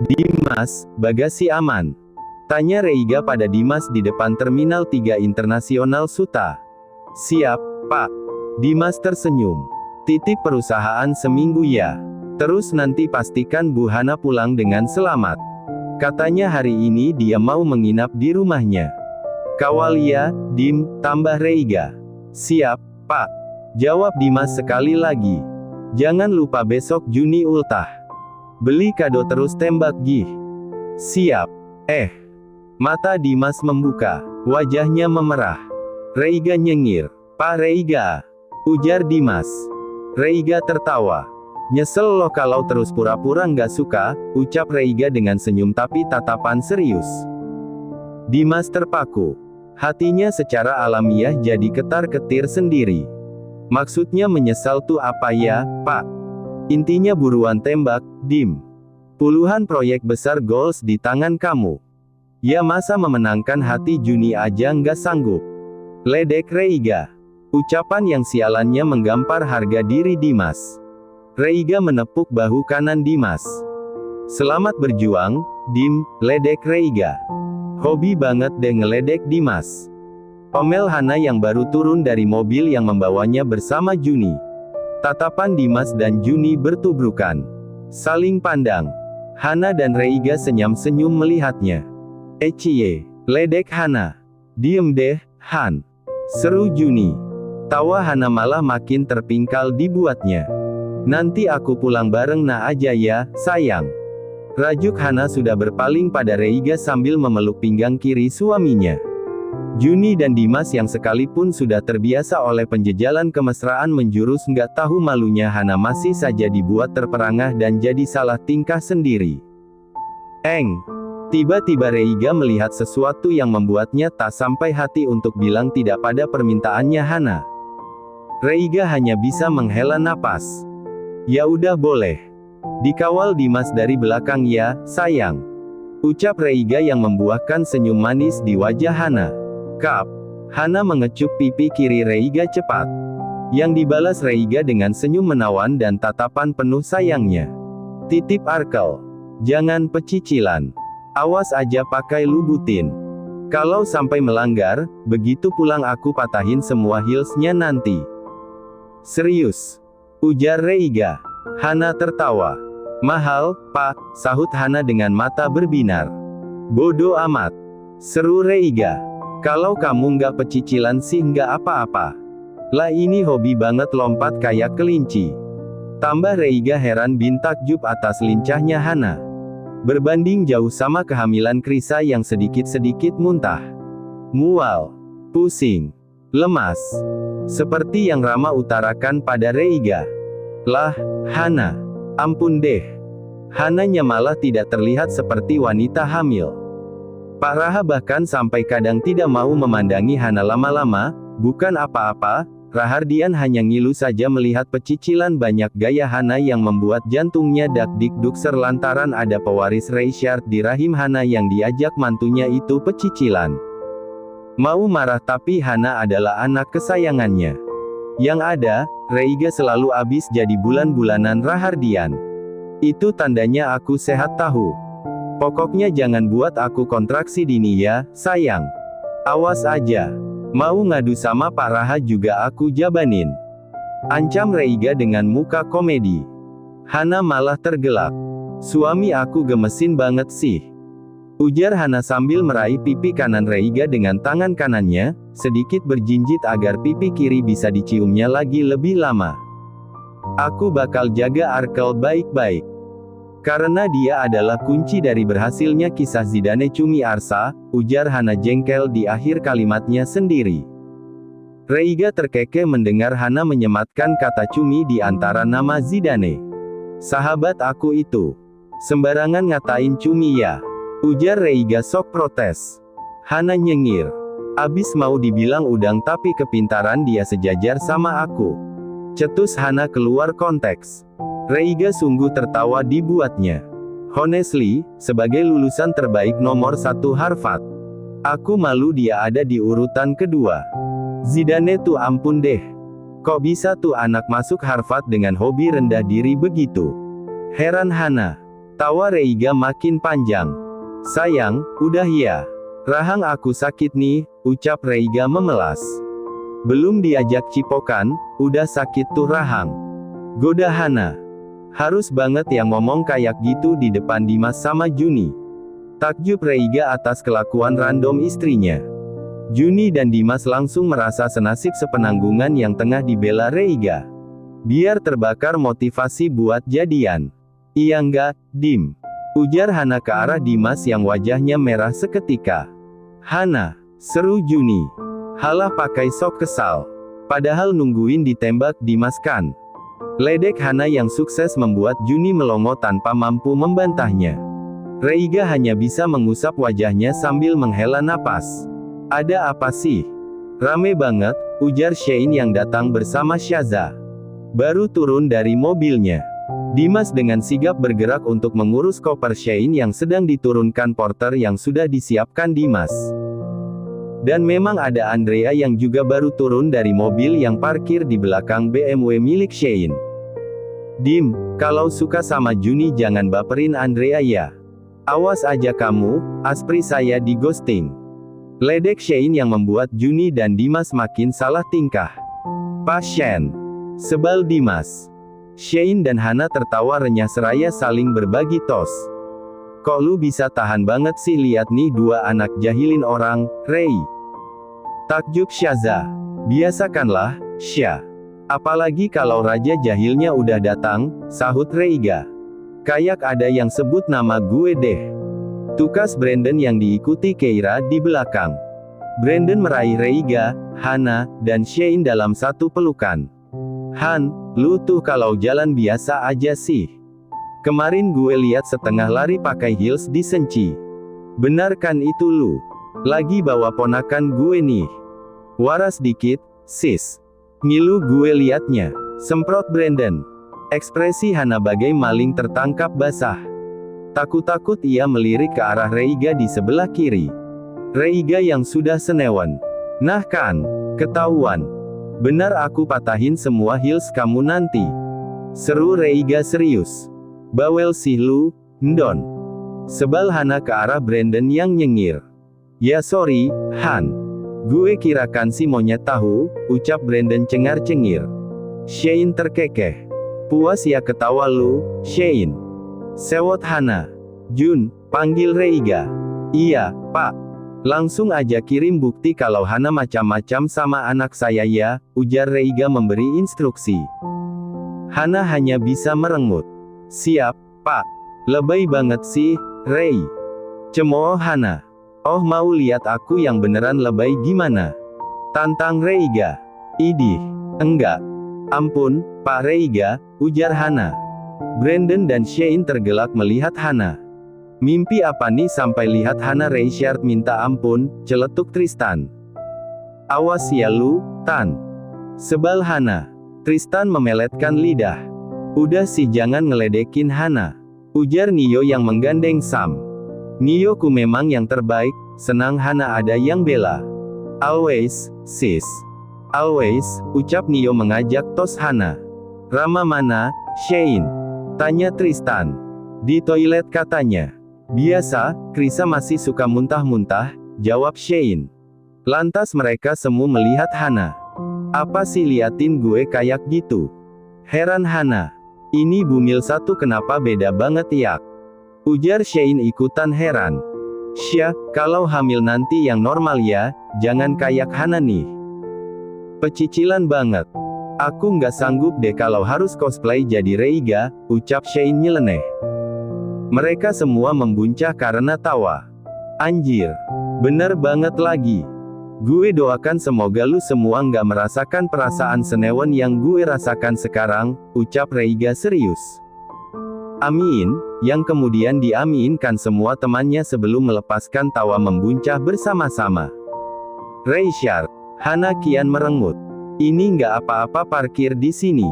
Dimas, bagasi aman? Tanya Reiga pada Dimas di depan Terminal 3 Internasional Suta. Siap, Pak. Dimas tersenyum. Titip perusahaan seminggu ya. Terus nanti pastikan Bu Hana pulang dengan selamat. Katanya hari ini dia mau menginap di rumahnya. Kawal ya, Dim, tambah Reiga. Siap, Pak. Jawab Dimas sekali lagi. Jangan lupa besok Juni ultah. Beli kado terus tembak gih. Siap. Mata Dimas membuka. Wajahnya memerah. Reiga nyengir. Pak Reiga. Ujar Dimas. Reiga tertawa. Nyesel loh kalau terus pura-pura nggak suka, ucap Reiga dengan senyum tapi tatapan serius. Dimas terpaku. Hatinya secara alamiah jadi ketar-ketir sendiri. Maksudnya menyesal tuh apa ya, Pak? Intinya buruan tembak, Dim. Puluhan proyek besar goals di tangan kamu. Ya masa memenangkan hati Juni aja nggak sanggup. Ledek Reiga. Ucapan yang sialannya menggampar harga diri Dimas. Reiga menepuk bahu kanan Dimas. Selamat berjuang, Dim, ledek Reiga. Hobi banget deh ngeledek Dimas. Omel Hana yang baru turun dari mobil yang membawanya bersama Juni. Tatapan Dimas dan Juni bertubrukan. Saling pandang. Hana dan Reiga senyum-senyum melihatnya. Cie, ledek Hana. Diem deh, Han. Seru Juni. Tawa Hana malah makin terpingkal dibuatnya. Nanti aku pulang bareng Na aja ya, sayang. Rajuk Hana sudah berpaling pada Reiga sambil memeluk pinggang kiri suaminya. Juni dan Dimas yang sekalipun sudah terbiasa oleh penjejalan kemesraan menjurus nggak tahu malunya Hana masih saja dibuat terperangah dan jadi salah tingkah sendiri. Tiba-tiba Reiga melihat sesuatu yang membuatnya tak sampai hati untuk bilang tidak pada permintaannya Hana. Reiga hanya bisa menghela napas. Ya udah boleh. Dikawal Dimas dari belakang ya, sayang. Ucap Reiga yang membuahkan senyum manis di wajah Hana. Kap. Hana mengecup pipi kiri Reiga cepat. Yang dibalas Reiga dengan senyum menawan dan tatapan penuh sayangnya. Titip Arkel. Jangan pecicilan. Awas aja pakai lubutin. Kalau sampai melanggar, begitu pulang aku patahin semua heelsnya nanti. Serius? Ujar Reiga. Hana tertawa. Mahal, Pak, sahut Hana dengan mata berbinar. Bodoh amat. Seru Reiga. Kalau kamu nggak pecicilan sih nggak apa-apa. Lah ini hobi banget lompat kayak kelinci. Tambah Reiga heran bin takjub atas lincahnya Hana. Berbanding jauh sama kehamilan Krisa yang sedikit-sedikit muntah. Mual. Pusing. Lemas. Seperti yang Rama utarakan pada Reiga. Lah, Hana. Ampun deh. Hananya malah tidak terlihat seperti wanita hamil. Pak Raha bahkan sampai kadang tidak mau memandangi Hana lama-lama. Bukan apa-apa, Rahardian hanya ngilu saja melihat pecicilan banyak gaya Hana yang membuat jantungnya dak-dik-dukser lantaran ada pewaris Reisyard di rahim Hana yang diajak mantunya itu pecicilan. Mau marah tapi Hana adalah anak kesayangannya. Yang ada, Reiga selalu abis jadi bulan-bulanan Rahardian. Itu tandanya aku sehat tahu. Pokoknya jangan buat aku kontraksi dini ya, sayang. Awas aja. Mau ngadu sama Pak Raha juga aku jabanin. Ancam Reiga dengan muka komedi. Hana malah tergelak. Suami aku gemesin banget sih. Ujar Hana sambil meraih pipi kanan Reiga dengan tangan kanannya, sedikit berjinjit agar pipi kiri bisa diciumnya lagi lebih lama. Aku bakal jaga Arkel baik-baik. Karena dia adalah kunci dari berhasilnya kisah Zidane Cumi Arsa, ujar Hana jengkel di akhir kalimatnya sendiri. Reiga terkekeh mendengar Hana menyematkan kata cumi di antara nama Zidane. Sahabat aku itu. Sembarangan ngatain cumi ya. Ujar Reiga sok protes. Hana nyengir. Abis mau dibilang udang tapi kepintaran dia sejajar sama aku. Cetus Hana keluar konteks. Reiga sungguh tertawa dibuatnya. Honestly, sebagai lulusan terbaik nomor 1 Harvard, aku malu dia ada di urutan kedua. Zidane tuh ampun deh. Kok bisa tuh anak masuk Harvard dengan hobi rendah diri begitu? Heran Hana. Tawa Reiga makin panjang. Sayang, udah ya. Rahang aku sakit nih, ucap Reiga memelas. Belum diajak cipokan, udah sakit tuh rahang. Goda Hana. Harus banget yang ngomong kayak gitu di depan Dimas sama Juni. Takjub Reiga atas kelakuan random istrinya. Juni dan Dimas langsung merasa senasib sepenanggungan yang tengah dibela Reiga. Biar terbakar motivasi buat jadian. Iya enggak, Dim. Ujar Hana ke arah Dimas yang wajahnya merah seketika. Hana, seru Juni. Halah pakai sok kesal. Padahal nungguin ditembak Dimas kan. Ledek Hana yang sukses membuat Juni melongo tanpa mampu membantahnya. Reiga hanya bisa mengusap wajahnya sambil menghela napas. Ada apa sih? Rame banget, ujar Shein yang datang bersama Syaza. Baru turun dari mobilnya. Dimas dengan sigap bergerak untuk mengurus koper Shein yang sedang diturunkan porter yang sudah disiapkan Dimas. Dan memang ada Andrea yang juga baru turun dari mobil yang parkir di belakang BMW milik Shein. Dim, kalau suka sama Juni jangan baperin Andrea ya. Awas aja kamu, aspri saya di ghosting. Ledek Shein yang membuat Juni dan Dimas makin salah tingkah. Pasien. Sebal Dimas. Shein dan Hana tertawa renyah seraya saling berbagi tos. Kok lu bisa tahan banget sih lihat nih dua anak jahilin orang, Rei? Takjub Syaza. Biasakanlah, Sya. Apalagi kalau raja jahilnya udah datang, sahut Reiga. Kayak ada yang sebut nama gue deh. Tukas Brandon yang diikuti Keira di belakang. Brandon meraih Reiga, Hana, dan Shein dalam satu pelukan. Han, lu tuh kalau jalan biasa aja sih. Kemarin gue lihat setengah lari pakai heels di Senci. Benar kan itu lu? Lagi bawa ponakan gue nih. Waras dikit, sis. Ngilu gue liatnya. Semprot Brandon. Ekspresi Hana bagai maling tertangkap basah. Takut-takut ia melirik ke arah Reiga di sebelah kiri. Reiga yang sudah senewan. Nah kan, ketahuan. Benar aku patahin semua heels kamu nanti. Seru Reiga serius. Bawel sih lu, Ndon. Sebal Hana ke arah Brandon yang nyengir. Ya sorry, Han. Gue kirakan si monyet tahu, ucap Brandon cengar-cengir. Shein terkekeh. Puas ya ketawa lu, Shein. Sewot Hana. Jun, panggil Reiga. Iya, Pak. Langsung aja kirim bukti kalau Hana macam-macam sama anak saya ya, ujar Reiga memberi instruksi. Hana hanya bisa merengut. Siap, Pak. Lebay banget sih, Rei. Cemooh Hana. Oh mau lihat aku yang beneran lebay gimana? Tantang Reiga. Idih. Enggak. Ampun, Pak Reiga, ujar Hana. Brandon dan Shein tergelak melihat Hana. Mimpi apa nih sampai lihat Hana Richard minta ampun, celetuk Tristan. Awas ya lu, Tan. Sebal Hana. Tristan memeletkan lidah. Udah sih jangan ngeledekin Hana. Ujar Nio yang menggandeng Sam. Nio ku memang yang terbaik, senang Hana ada yang bela. Always, sis. Always, ucap Nio mengajak tos Hana. Rama mana, Shein? Tanya Tristan. Di toilet katanya. Biasa, Krisa masih suka muntah-muntah, jawab Shein. Lantas mereka semua melihat Hana. Apa sih liatin gue kayak gitu? Heran Hana. Ini bumil satu kenapa beda banget yak? Ujar Shein ikutan heran. Syah, kalau hamil nanti yang normal ya, jangan kayak Hana nih. Pecicilan banget. Aku nggak sanggup deh kalau harus cosplay jadi Reiga, ucap Shein nyeleneh. Mereka semua membuncah karena tawa. Anjir. Bener banget lagi. Gue doakan semoga lu semua nggak merasakan perasaan senewan yang gue rasakan sekarang, ucap Reiga serius. Amin, yang kemudian diaminkan semua temannya sebelum melepaskan tawa membuncah bersama-sama. Richard. Hana kian merengut. Ini nggak apa-apa parkir di sini.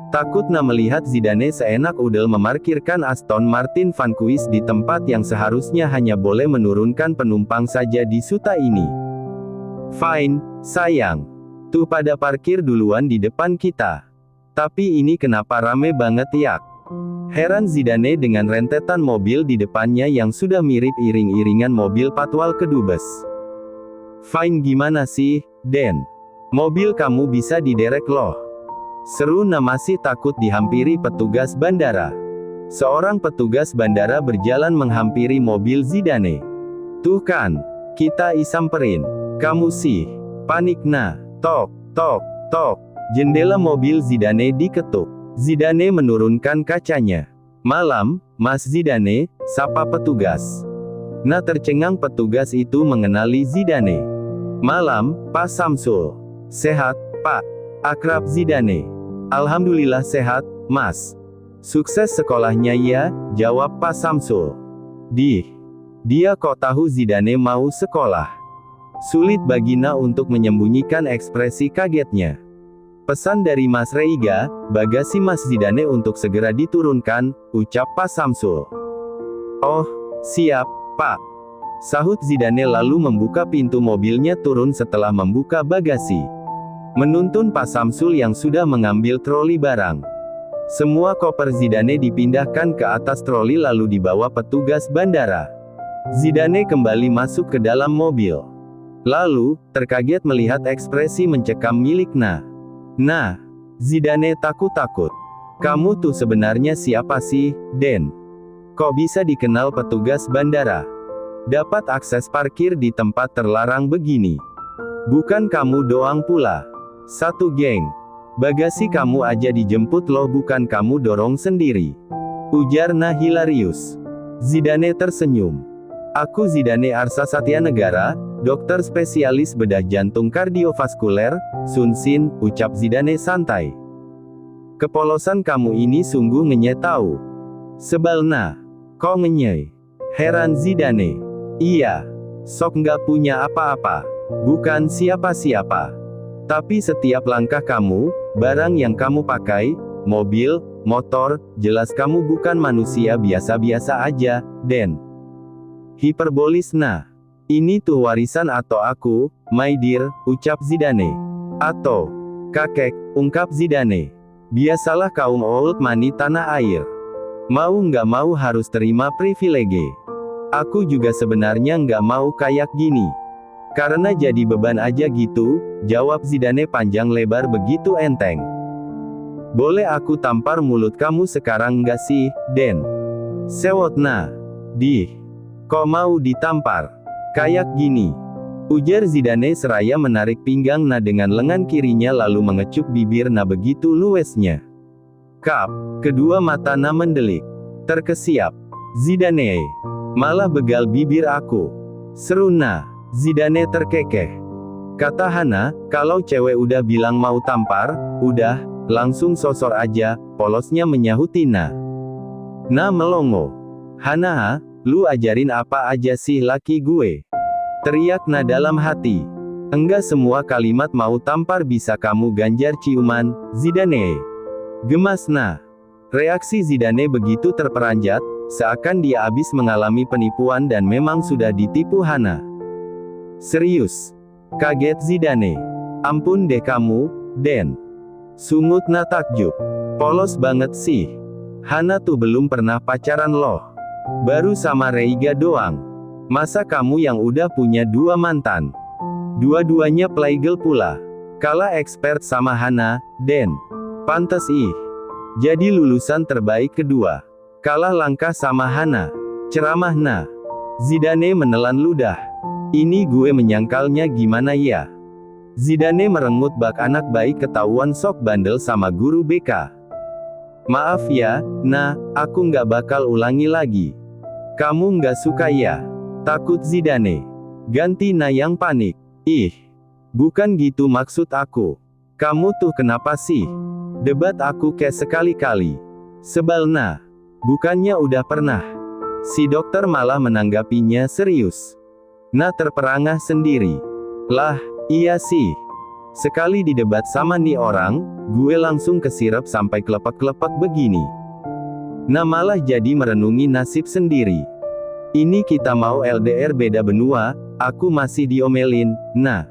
Takutnya melihat Zidane seenak udel memarkirkan Aston Martin Vanquish di tempat yang seharusnya hanya boleh menurunkan penumpang saja di Suta ini. Fine, sayang. Tuh pada parkir duluan di depan kita. Tapi ini kenapa rame banget yak? Heran Zidane dengan rentetan mobil di depannya yang sudah mirip iring-iringan mobil patwal kedubes. "Fine gimana sih, Den? Mobil kamu bisa diderek loh," seru Na masih takut dihampiri petugas bandara. Seorang petugas bandara berjalan menghampiri mobil Zidane. "Tuh kan, kita isamperin. Kamu sih." Panik Na. Tok, tok, tok. Jendela mobil Zidane diketuk. Zidane menurunkan kacanya. "Malam, Mas Zidane," sapa petugas. Na tercengang petugas itu mengenali Zidane. "Malam, Pak Samsul. Sehat, Pak?" Akrab Zidane. "Alhamdulillah sehat, Mas. Sukses sekolahnya ya," jawab Pak Samsul. Dia kok tahu Zidane mau sekolah?" Sulit bagi Na untuk menyembunyikan ekspresi kagetnya. "Pesan dari Mas Reiga, bagasi Mas Zidane untuk segera diturunkan," ucap Pak Samsul. "Oh, siap, Pak," sahut Zidane lalu membuka pintu mobilnya turun setelah membuka bagasi. Menuntun Pak Samsul yang sudah mengambil troli barang. Semua koper Zidane dipindahkan ke atas troli lalu dibawa petugas bandara. Zidane kembali masuk ke dalam mobil. Lalu, terkaget melihat ekspresi mencekam milik Na. "Nah," Zidane takut-takut. "Kamu tuh sebenarnya siapa sih, Den? Kok bisa dikenal petugas bandara? Dapat akses parkir di tempat terlarang begini? Bukan kamu doang pula. Satu geng. Bagasi kamu aja dijemput loh, bukan kamu dorong sendiri," ujar Na hilarius. Zidane tersenyum. "Aku Zidane Arsa Satya Negara, dokter spesialis bedah jantung kardiovaskuler, Sunsin," ucap Zidane santai. "Kepolosan kamu ini sungguh ngenyek tahu." Sebal Na. "Kok ngenyek?" heran Zidane. "Iya. Sok nggak punya apa-apa. Bukan siapa-siapa. Tapi setiap langkah kamu, barang yang kamu pakai, mobil, motor, jelas kamu bukan manusia biasa-biasa aja, Den." Hiperbolis Na. "Ini tuh warisan atau aku, my dear," ucap Zidane. "Atau kakek," ungkap Zidane. "Biasalah kaum old money tanah air. Mau nggak mau harus terima privilege. Aku juga sebenarnya nggak mau kayak gini. Karena jadi beban aja gitu," jawab Zidane panjang lebar begitu enteng. "Boleh aku tampar mulut kamu sekarang nggak sih, Den?" sewot Na. Kok mau ditampar? Kayak gini?" ujar Zidane seraya menarik pinggang Na dengan lengan kirinya lalu mengecup bibir Na begitu luwesnya. Kap. Kedua mata Na mendelik. "Terkesiap. Zidane. Malah begal bibir aku," seru Na. Zidane terkekeh. Kata Hana, "Kalau cewek udah bilang mau tampar, udah, langsung sosor aja," polosnya menyahuti Na. Na melongo. "Hana, lu ajarin apa aja sih laki gue?" teriak Na dalam hati. "Enggak semua kalimat mau tampar bisa kamu ganjar ciuman, Zidane," gemas Na. Reaksi Zidane begitu terperanjat, seakan dia habis mengalami penipuan dan memang sudah ditipu Hana. "Serius?" kaget Zidane. "Ampun deh kamu, Den," sungut Na takjub. "Polos banget sih. Hana tuh belum pernah pacaran loh. Baru sama Reiga doang. Masa kamu yang udah punya 2 mantan? Dua-duanya playgirl pula. Kalah expert sama Hana, Den. Pantes ih. Jadi lulusan terbaik kedua. Kalah langkah sama Hana." ceramah Na. Zidane menelan ludah. "Ini gue menyangkalnya gimana ya?" Zidane merengut bak anak baik ketahuan sok bandel sama guru BK. "Maaf ya, Na, aku nggak bakal ulangi lagi." "Kamu nggak suka ya?" takut Zidane. Ganti Na yang panik. "Ih, bukan gitu maksud aku. Kamu tuh kenapa sih? Debat aku kayak sekali-kali," sebal Na. "Bukannya udah pernah?" Si dokter malah menanggapinya serius. Na terperangah sendiri. "Lah, iya sih. Sekali didebat sama nih orang, gue langsung kesirep sampai kelepek-kelepek begini." Na malah jadi merenungi nasib sendiri. "Ini kita mau LDR beda benua, aku masih diomelin, Na.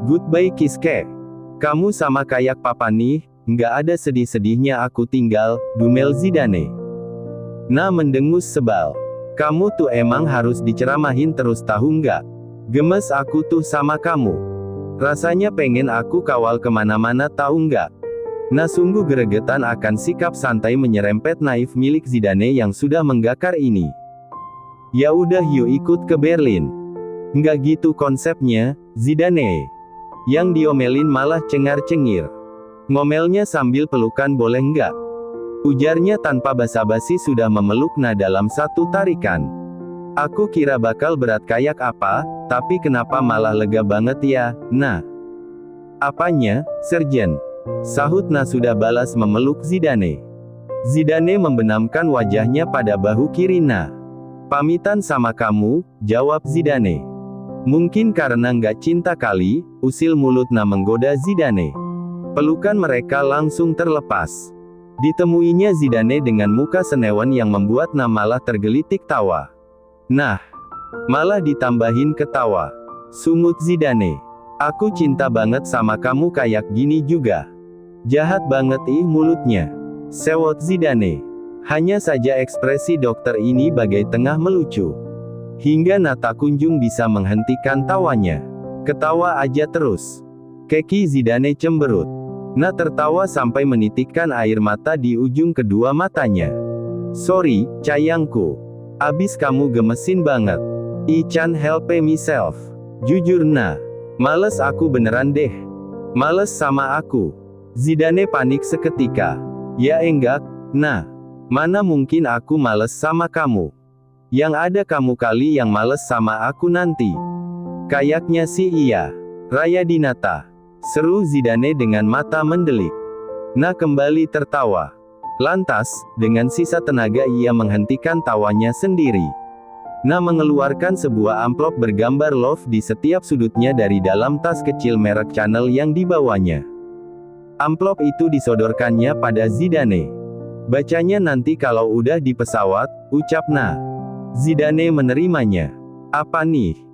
Goodbye Kiske. Kamu sama kayak papa nih, nggak ada sedih-sedihnya aku tinggal," dumel Zidane. Na mendengus sebal. Kamu tuh emang harus diceramahin terus tahu nggak? Gemes aku tuh sama kamu. Rasanya pengen aku kawal kemana-mana tahu nggak? Na sungguh gregetan akan sikap santai menyerempet naif milik Zidane yang sudah menggakar ini. Ya udah yuk ikut ke Berlin. Nggak gitu konsepnya, Zidane. Yang diomelin malah cengar-cengir. Ngomelnya sambil pelukan boleh nggak? Ujarnya tanpa basa-basi sudah memeluk Na dalam satu tarikan. Aku kira bakal berat kayak apa, tapi kenapa malah lega banget ya, Na? Apanya, Sergeant? Sahut Na sudah balas memeluk Zidane. Zidane membenamkan wajahnya pada bahu kiri Na. Pamitan sama kamu, jawab Zidane. Mungkin karena nggak cinta kali, usil mulut Na menggoda Zidane. Pelukan mereka langsung terlepas. Ditemuinya Zidane dengan muka senewan yang membuat Na malah tergelitik tawa. Nah, malah ditambahin ketawa. Sungut Zidane. Aku cinta banget sama kamu kayak gini juga. Jahat banget ih mulutnya. Sewot Zidane. Hanya saja ekspresi dokter ini bagai tengah melucu. Hingga Na tak kunjung bisa menghentikan tawanya. Ketawa aja terus. Keki Zidane cemberut. Na tertawa sampai menitikkan air mata di ujung kedua matanya. Sorry, cayangku. Abis kamu gemesin banget. I can't help myself. Jujur Na. Males aku beneran deh. Males sama aku. Zidane panik seketika. Ya enggak, Na. Mana mungkin aku males sama kamu. Yang ada kamu kali yang males sama aku nanti. Kayaknya sih iya. Raya Dinata. Seru Zidane dengan mata mendelik. Na kembali tertawa. Lantas, dengan sisa tenaga ia menghentikan tawanya sendiri. Na mengeluarkan sebuah amplop bergambar love di setiap sudutnya dari dalam tas kecil merek Chanel yang dibawanya. Amplop itu disodorkannya pada Zidane. Bacanya nanti kalau udah di pesawat, ucap Na. Zidane menerimanya. Apa nih?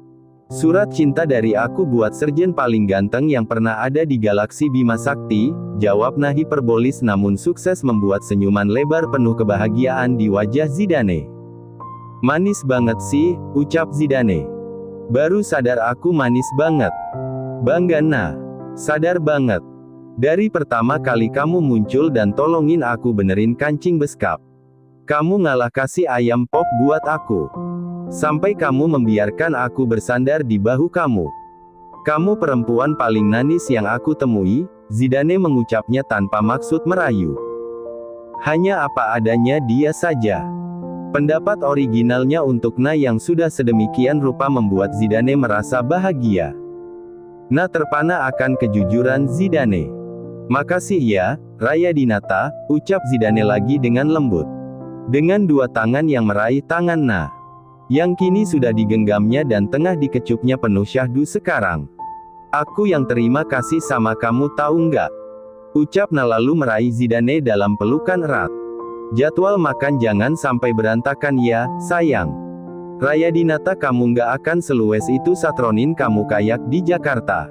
Surat cinta dari aku buat Sergeant paling ganteng yang pernah ada di galaksi Bima Sakti, jawab Na hiperbolis namun sukses membuat senyuman lebar penuh kebahagiaan di wajah Zidane. Manis banget sih, ucap Zidane. Baru sadar aku manis banget. Bangga Na. Sadar banget. Dari pertama kali kamu muncul dan tolongin aku benerin kancing beskap. Kamu ngalah kasih ayam pop buat aku. Sampai kamu membiarkan aku bersandar di bahu kamu. Kamu perempuan paling manis yang aku temui, Zidane mengucapnya tanpa maksud merayu. Hanya apa adanya dia saja. Pendapat originalnya untuk Na yang sudah sedemikian rupa membuat Zidane merasa bahagia. Na terpana akan kejujuran Zidane. Makasih ya, Raya Dinata, ucap Zidane lagi dengan lembut. Dengan dua tangan yang meraih tangan Na. Yang kini sudah digenggamnya dan tengah dikecupnya penuh syahdu sekarang. Aku yang terima kasih sama kamu tahu nggak? Ucap Na lalu meraih Zidane dalam pelukan erat. Jadwal makan jangan sampai berantakan ya, sayang. Raya Dinata kamu nggak akan seluwes itu satronin kamu kayak di Jakarta.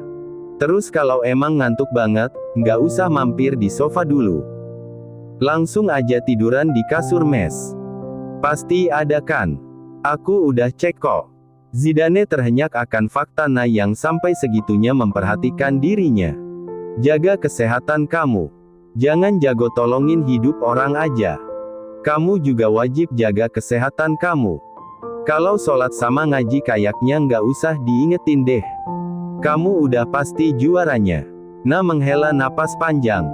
Terus kalau emang ngantuk banget, nggak usah mampir di sofa dulu. Langsung aja tiduran di kasur mes. Pasti ada kan? Aku udah cek kok. Zidane terhenyak akan fakta Na yang sampai segitunya memperhatikan dirinya. Jaga kesehatan kamu. Jangan jago tolongin hidup orang aja. Kamu juga wajib jaga kesehatan kamu. Kalau sholat sama ngaji kayaknya nggak usah diingetin deh. Kamu udah pasti juaranya. Na menghela napas panjang.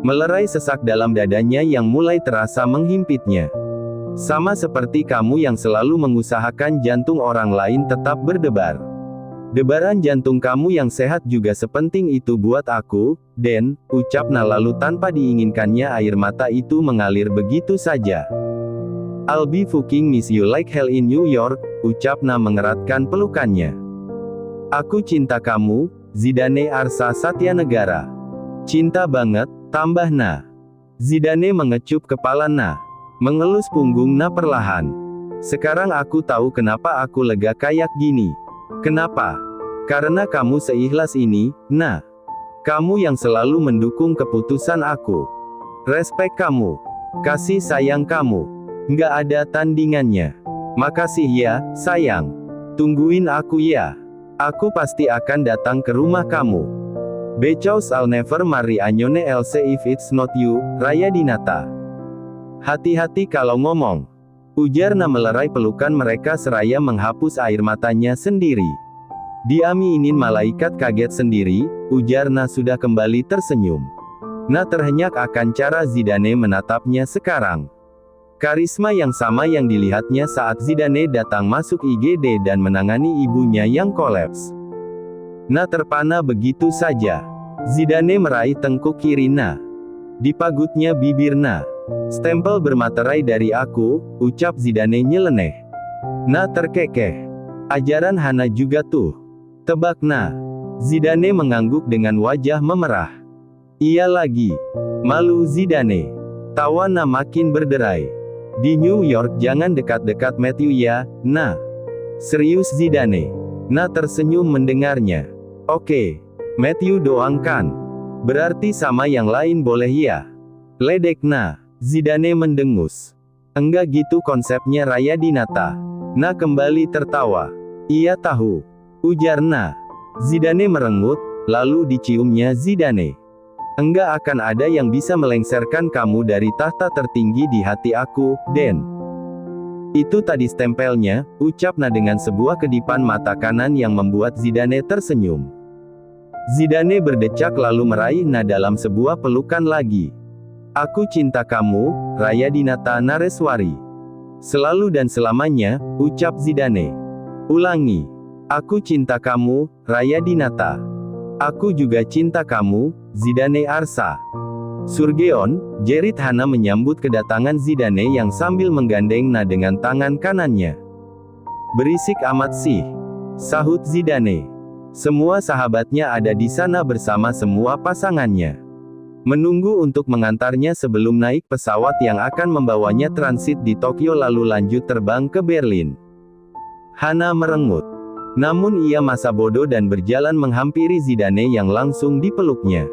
Melerai sesak dalam dadanya yang mulai terasa menghimpitnya. Sama seperti kamu yang selalu mengusahakan jantung orang lain tetap berdebar. Debaran jantung kamu yang sehat juga sepenting itu buat aku, Den, ucap Na lalu tanpa diinginkannya air mata itu mengalir begitu saja. I'll be fucking miss you like hell in New York, ucap Na mengeratkan pelukannya. Aku cinta kamu, Zidane Arsa Satyanegara. Cinta banget, tambah Na. Zidane mengecup kepala Na. Mengelus punggung Na perlahan. Sekarang aku tahu kenapa aku lega kayak gini. Kenapa? Karena kamu seikhlas ini, Na. Kamu yang selalu mendukung keputusan aku. Respek kamu. Kasih sayang kamu. Nggak ada tandingannya. Makasih ya, sayang. Tungguin aku ya. Aku pasti akan datang ke rumah kamu. Because I'll never marry anyone else if it's not you, Raya Dinata. Hati-hati kalau ngomong. Ujar Na melerai pelukan mereka seraya menghapus air matanya sendiri. Diaminin malaikat kaget sendiri, ujar Na sudah kembali tersenyum. Na terhenyak akan cara Zidane menatapnya sekarang. Karisma yang sama yang dilihatnya saat Zidane datang masuk IGD dan menangani ibunya yang kolaps. Na terpana begitu saja. Zidane meraih tengkuk kiri Na. Dipagutnya bibir Na. Stempel bermaterai dari aku, ucap Zidane nyeleneh. Na terkekeh. Ajaran Hana juga tuh. Tebak Na. Zidane mengangguk dengan wajah memerah. Iya lagi. Malu Zidane. Tawa Na makin berderai. Di New York jangan dekat-dekat Matthew ya, Na. Serius Zidane. Na tersenyum mendengarnya. Oke. Matthew doang kan? Berarti sama yang lain boleh ya? Ledek Na. Zidane mendengus. Enggak gitu konsepnya Raya Dinata. Na kembali tertawa. Iya tahu. Ujar Na. Zidane merengut, lalu diciumnya Zidane. Enggak akan ada yang bisa melengsarkan kamu dari tahta tertinggi di hati aku, Den. Itu tadi stempelnya, ucap Na dengan sebuah kedipan mata kanan yang membuat Zidane tersenyum. Zidane berdecak lalu meraih Na dalam sebuah pelukan lagi. Aku cinta kamu, Raya Dinata Nareswari. Selalu dan selamanya, ucap Zidane. Ulangi. Aku cinta kamu, Raya Dinata. Aku juga cinta kamu, Zidane Arsa. Surgeon, jerit Hana menyambut kedatangan Zidane yang sambil menggandeng Na dengan tangan kanannya. Berisik amat sih, sahut Zidane. Semua sahabatnya ada di sana bersama semua pasangannya. Menunggu untuk mengantarnya sebelum naik pesawat yang akan membawanya transit di Tokyo lalu lanjut terbang ke Berlin. Hana merengut. Namun ia masa bodoh dan berjalan menghampiri Zidane yang langsung dipeluknya.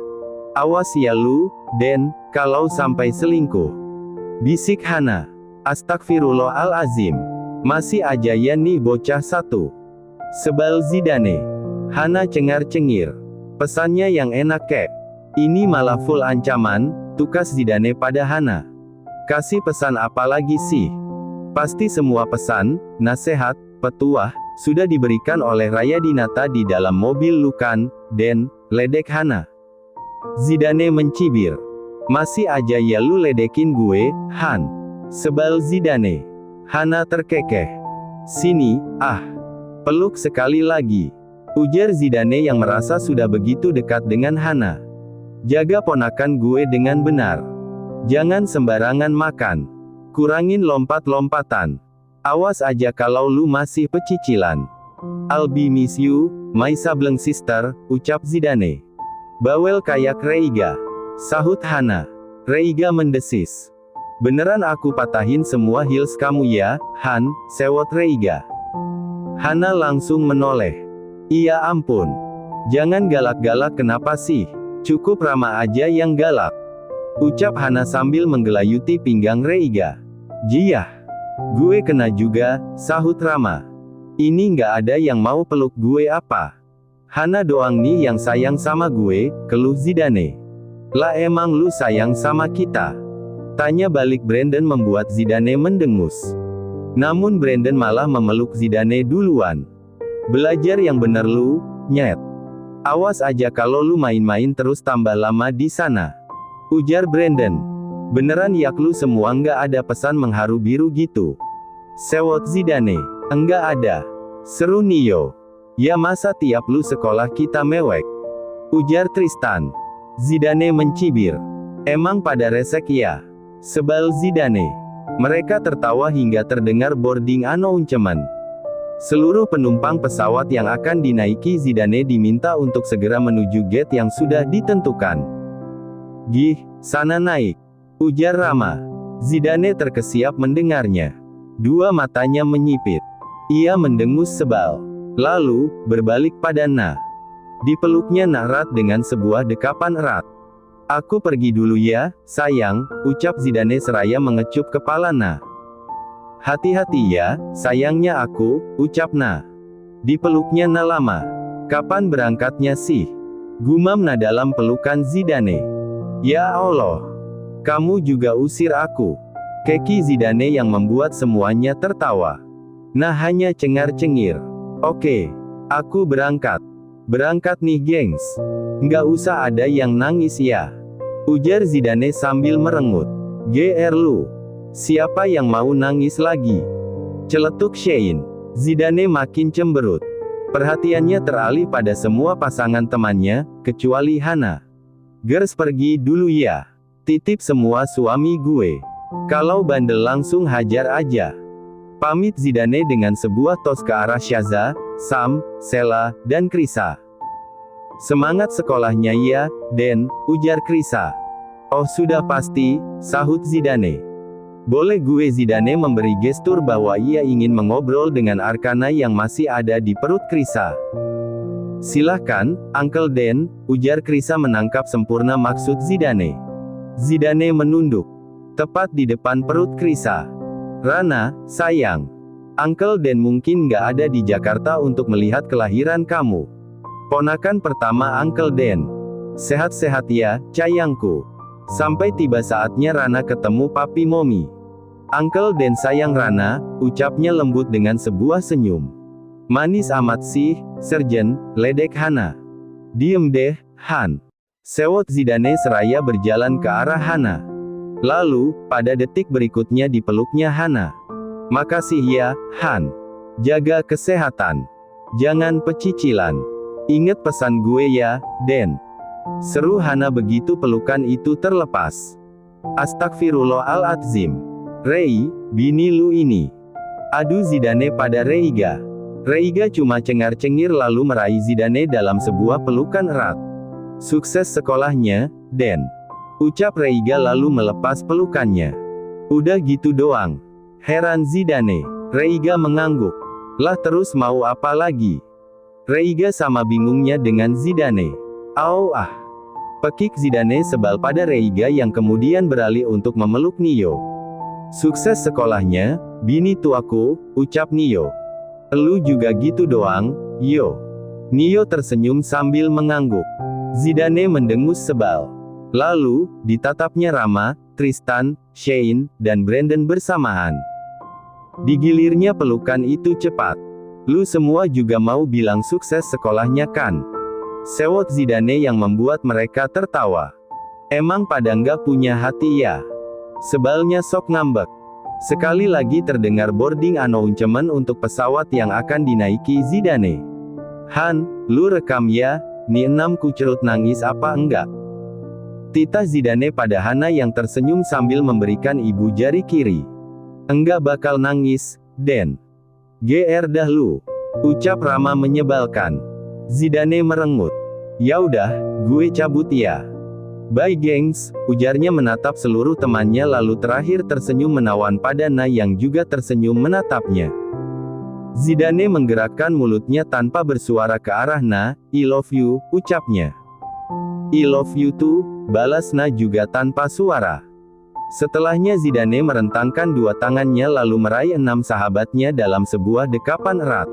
Awas ya lu, Den, kalau sampai selingkuh. Bisik Hana. Astagfirullahalazim. Masih aja ya nih bocah satu. Sebal Zidane. Hana cengar-cengir. Pesannya yang enak kek. Ini malah full ancaman, tukas Zidane pada Hana. Kasih pesan apa lagi sih? Pasti semua pesan, nasihat, petuah, sudah diberikan oleh Raya Dinata di dalam mobil lu kan, Den, ledek Hana. Zidane mencibir. Masih aja ya lu ledekin gue, Han. Sebal Zidane. Hana terkekeh. Sini, ah. Peluk sekali lagi. Ujar Zidane yang merasa sudah begitu dekat dengan Hana. Jaga ponakan gue dengan benar. Jangan sembarangan makan. Kurangin lompat-lompatan. Awas aja kalau lu masih pecicilan. I'll be miss you, my sableng sister, ucap Zidane. Bawel kayak Reiga. Sahut Hana. Reiga mendesis. Beneran aku patahin semua heels kamu ya, Han, sewot Reiga. Hana langsung menoleh. Iya ampun. Jangan galak-galak kenapa sih? Cukup Rama aja yang galak. Ucap Hana sambil menggelayuti pinggang Reiga. Jiyah. Gue kena juga, sahut Rama. Ini nggak ada yang mau peluk gue apa? Hana doang nih yang sayang sama gue, keluh Zidane. Lah emang lu sayang sama kita? Tanya balik Brandon membuat Zidane mendengus. Namun Brandon malah memeluk Zidane duluan. Belajar yang bener lu, nyet. Awas aja kalau lu main-main terus tambah lama di sana. Ujar Brandon. Beneran yak lu semua nggak ada pesan mengharu biru gitu? Sewot Zidane. Enggak ada. Seru Nio. Ya masa tiap lu sekolah kita mewek? Ujar Tristan. Zidane mencibir. Emang pada resek ya? Sebal Zidane. Mereka tertawa hingga terdengar boarding announcement. Seluruh penumpang pesawat yang akan dinaiki Zidane diminta untuk segera menuju gate yang sudah ditentukan. Gih, sana naik. Ujar Rama. Zidane terkesiap mendengarnya. Dua matanya menyipit. Ia mendengus sebal. Lalu, berbalik pada Na. Dipeluknya Na erat dengan sebuah dekapan erat. Aku pergi dulu ya, sayang, ucap Zidane seraya mengecup kepala Na. Hati-hati ya, sayangnya aku, ucap Na. Dipeluknya Na lama. Kapan berangkatnya sih? Gumam Na dalam pelukan Zidane. Ya Allah. Kamu juga usir aku. Keki Zidane yang membuat semuanya tertawa. Na hanya cengar-cengir. Oke. Aku berangkat. Berangkat nih gengs. Nggak usah ada yang nangis ya. Ujar Zidane sambil merengut. GR lu. Siapa yang mau nangis lagi? Celetuk Shane. Zidane makin cemberut. Perhatiannya teralih pada semua pasangan temannya, kecuali Hana. Gers pergi dulu ya. Titip semua suami gue. Kalau bandel langsung hajar aja. Pamit Zidane dengan sebuah tos ke arah Syaza, Sam, Sela, dan Krisa. Semangat sekolahnya ya, Den, ujar Krisa. Oh sudah pasti, sahut Zidane. Boleh gue? Zidane memberi gestur bahwa ia ingin mengobrol dengan Arkana yang masih ada di perut Krisa. Silahkan, Uncle Dan, ujar Krisa menangkap sempurna maksud Zidane. Zidane menunduk. Tepat di depan perut Krisa. Rana, sayang. Uncle Dan mungkin nggak ada di Jakarta untuk melihat kelahiran kamu. Ponakan pertama Uncle Dan. Sehat-sehat ya, sayangku. Sampai tiba saatnya Rana ketemu Papi Momi. Uncle Dan sayang Rana, ucapnya lembut dengan sebuah senyum. Manis amat sih, Sergeant, ledek Hana. Diem deh, Han. Sewot Zidane seraya berjalan ke arah Hana. Lalu, pada detik berikutnya dipeluknya Hana. Makasih ya, Han. Jaga kesehatan. Jangan pecicilan. Ingat pesan gue ya, Den. Seru Hana begitu pelukan itu terlepas. Astagfirullahaladzim. Rei, bini lu ini. Adu Zidane pada Reiga. Reiga cuma cengar-cengir lalu meraih Zidane dalam sebuah pelukan erat. Sukses sekolahnya, Den. Ucap Reiga lalu melepas pelukannya. Udah gitu doang. Heran Zidane. Reiga mengangguk. Lah terus mau apa lagi? Reiga sama bingungnya dengan Zidane. Au ah. Pekik Zidane sebal pada Reiga yang kemudian beralih untuk memeluk Nio. Sukses sekolahnya, bini tuaku, ucap Nio. Elu juga gitu doang, yo. Nio tersenyum sambil mengangguk. Zidane mendengus sebal. Lalu, ditatapnya Rama, Tristan, Shane, dan Brandon bersamaan. Digilirnya pelukan itu cepat. Lu semua juga mau bilang sukses sekolahnya kan? Sewot Zidane yang membuat mereka tertawa. Emang pada nggak punya hati ya? Sebalnya sok ngambek. Sekali lagi terdengar boarding announcement untuk pesawat yang akan dinaiki Zidane. Han, lu rekam ya, nih 6 kucerut nangis apa enggak? Titah Zidane pada Hana yang tersenyum sambil memberikan ibu jari kiri. Enggak bakal nangis, Den. GR dah lu. Ucap Rama menyebalkan. Zidane merengut. Yaudah, gue cabut ya. Bye gengs, ujarnya menatap seluruh temannya lalu terakhir tersenyum menawan pada Na yang juga tersenyum menatapnya. Zidane menggerakkan mulutnya tanpa bersuara ke arah Na. I love you, ucapnya. I love you too, balas Na juga tanpa suara. Setelahnya Zidane merentangkan dua tangannya lalu meraih 6 sahabatnya dalam sebuah dekapan erat.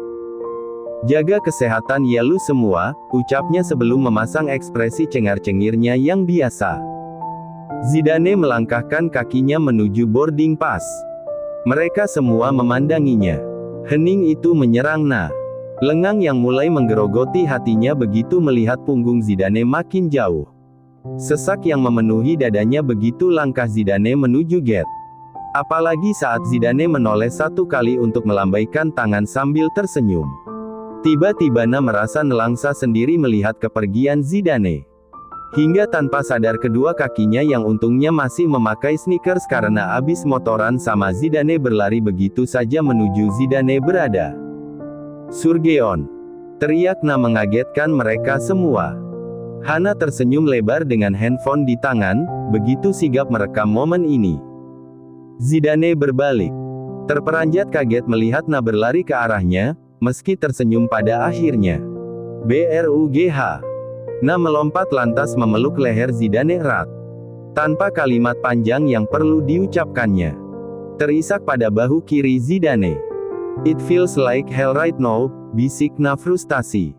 Jaga kesehatan ya lu semua, ucapnya sebelum memasang ekspresi cengar-cengirnya yang biasa. Zidane melangkahkan kakinya menuju boarding pass. Mereka semua memandanginya. Hening itu menyerang Na. Lengang yang mulai menggerogoti hatinya begitu melihat punggung Zidane makin jauh. Sesak yang memenuhi dadanya begitu langkah Zidane menuju gate. Apalagi saat Zidane menoleh satu kali untuk melambaikan tangan sambil tersenyum. Tiba-tiba Na merasa nelangsa sendiri melihat kepergian Zidane. Hingga tanpa sadar kedua kakinya yang untungnya masih memakai sneakers karena abis motoran sama Zidane berlari begitu saja menuju Zidane berada. Surgeon! Teriak Na mengagetkan mereka semua. Hana tersenyum lebar dengan handphone di tangan, begitu sigap merekam momen ini. Zidane berbalik. Terperanjat kaget melihat Na berlari ke arahnya, meski tersenyum pada akhirnya. BRUGH. Na melompat lantas memeluk leher Zidane erat. Tanpa kalimat panjang yang perlu diucapkannya. Terisak pada bahu kiri Zidane. "It feels like hell right now," bisik Na frustasi.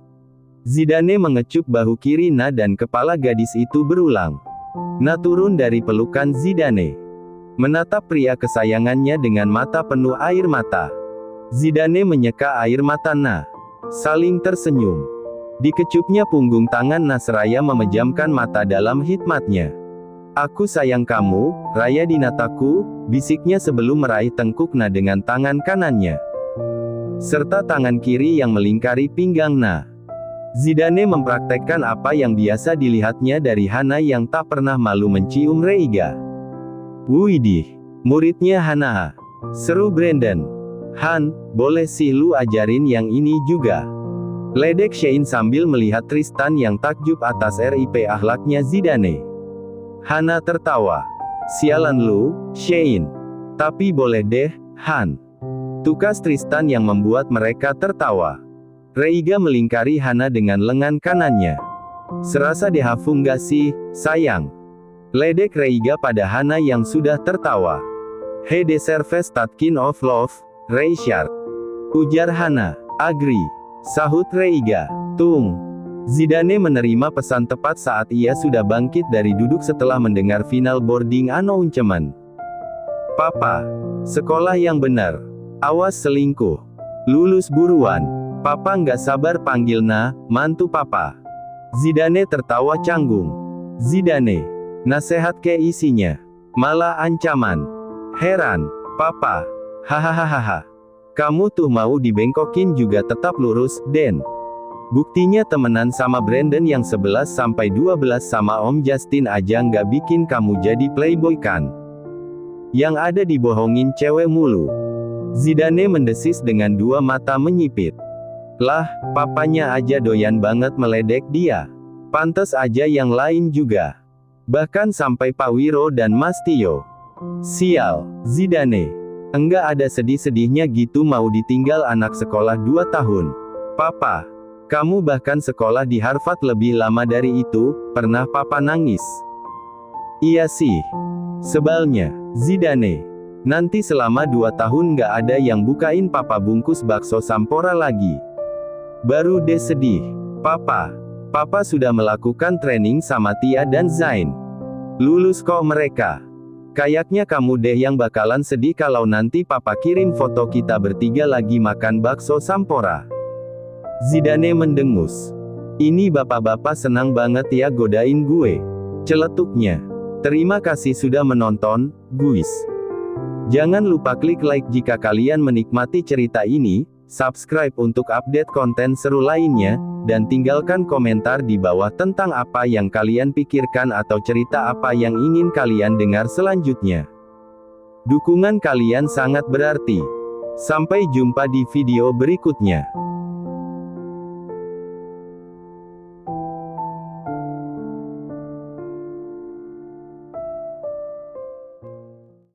Zidane mengecup bahu kiri Na dan kepala gadis itu berulang. Na turun dari pelukan Zidane, menatap pria kesayangannya dengan mata penuh air mata. Zidane menyeka air mata Na. Saling tersenyum. Dikecupnya punggung tangan Na seraya memejamkan mata dalam hikmatnya. "Aku sayang kamu, Raya Dinataku," bisiknya sebelum meraih tengkuk Na dengan tangan kanannya, serta tangan kiri yang melingkari pinggang Na. Zidane mempraktekkan apa yang biasa dilihatnya dari Hana yang tak pernah malu mencium Reiga. "Widih, muridnya Hana," seru Brandon. "Han, boleh sih lu ajarin yang ini juga?" ledek Shane sambil melihat Tristan yang takjub atas RIP akhlaknya Zidane. Hana tertawa. "Sialan lu, Shane. Tapi boleh deh, Han." Tukas Tristan yang membuat mereka tertawa. Reiga melingkari Hana dengan lengan kanannya. "Serasa dehafu nggak sih, sayang?" ledek Reiga pada Hana yang sudah tertawa. "He deserves that kind of love, Richard," ujar Hana. "Agree," sahut Reiga. "Tung." Zidane menerima pesan tepat saat ia sudah bangkit dari duduk setelah mendengar final boarding announcement. "Papa, sekolah yang benar. Awas selingkuh. Lulus buruan. Papa nggak sabar panggil Na, mantu papa." Zidane tertawa canggung. "Zidane, nasehat ke isinya. Malah ancaman. Heran, papa. Hahaha. Kamu tuh mau dibengkokin juga tetap lurus, Den." Buktinya temenan sama Brandon yang 11-12 sama Om Justin aja nggak bikin kamu jadi playboy kan? Yang ada dibohongin cewek mulu. Zidane mendesis dengan dua mata menyipit. "Lah, papanya aja doyan banget meledek dia. Pantes aja yang lain juga. Bahkan sampai Pak Wiro dan Mas Tio." "Sial, Zidane. Enggak ada sedih-sedihnya gitu mau ditinggal anak sekolah 2 tahun. Papa, kamu bahkan sekolah di Harvard lebih lama dari itu, pernah papa nangis?" "Iya sih." Sebalnya, Zidane. "Nanti selama 2 tahun nggak ada yang bukain papa bungkus bakso Sampora lagi. Baru deh sedih. Papa sudah melakukan training sama Tia dan Zain. Lulus kok mereka. Kayaknya kamu deh yang bakalan sedih kalau nanti papa kirim foto kita bertiga lagi makan bakso Sampora." Zidane mendengus. "Ini bapak-bapak senang banget ya godain gue," celetuknya. "Terima kasih sudah menonton, guys. Jangan lupa klik like jika kalian menikmati cerita ini, subscribe untuk update konten seru lainnya, dan tinggalkan komentar di bawah tentang apa yang kalian pikirkan atau cerita apa yang ingin kalian dengar selanjutnya. Dukungan kalian sangat berarti. Sampai jumpa di video berikutnya.